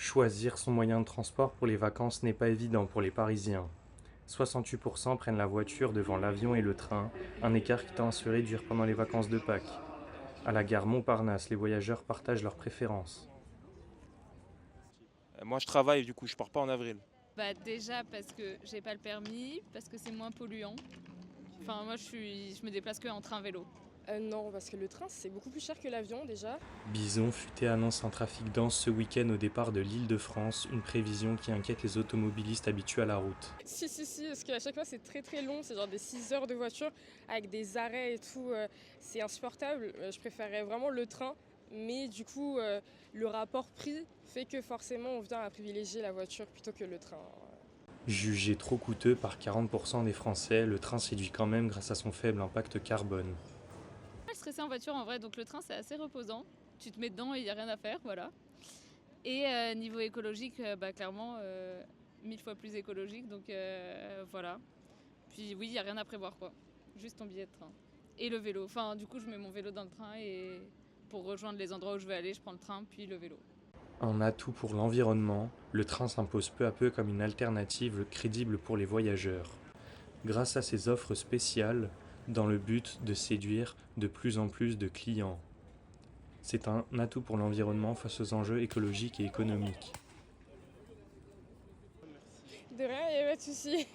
Choisir son moyen de transport pour les vacances n'est pas évident pour les Parisiens. 68% prennent la voiture devant l'avion et le train, un écart qui tend à se réduire pendant les vacances de Pâques. À la gare Montparnasse, les voyageurs partagent leurs préférences. Moi, je travaille, du coup, je pars pas en avril. Bah déjà parce que j'ai pas le permis, parce que c'est moins polluant. Enfin moi je me déplace que en train vélo. Non, parce que le train, c'est beaucoup plus cher que l'avion déjà. Bison Futé annonce un trafic dense ce week-end au départ de l'Île-de-France, une prévision qui inquiète les automobilistes habitués à la route. Si, parce qu'à chaque fois, c'est très très long. C'est genre des 6 heures de voiture avec des arrêts et tout. C'est insupportable. Je préférerais vraiment le train. Mais du coup, le rapport prix fait que forcément, on vient à privilégier la voiture plutôt que le train. Jugé trop coûteux par 40% des Français, le train séduit quand même grâce à son faible impact carbone. Je suis stressée en voiture en vrai, donc le train c'est assez reposant. Tu te mets dedans et il n'y a rien à faire, voilà. Et niveau écologique, bah clairement, 1000 fois plus écologique, donc voilà. Puis oui, il n'y a rien à prévoir quoi. Juste ton billet de train. Et le vélo. Enfin, du coup, je mets mon vélo dans le train et pour rejoindre les endroits où je veux aller, je prends le train puis le vélo. Un atout pour l'environnement, le train s'impose peu à peu comme une alternative crédible pour les voyageurs. Grâce à ses offres spéciales, dans le but de séduire de plus en plus de clients. C'est un atout pour l'environnement face aux enjeux écologiques et économiques. De rien, il n'y a pas de souci.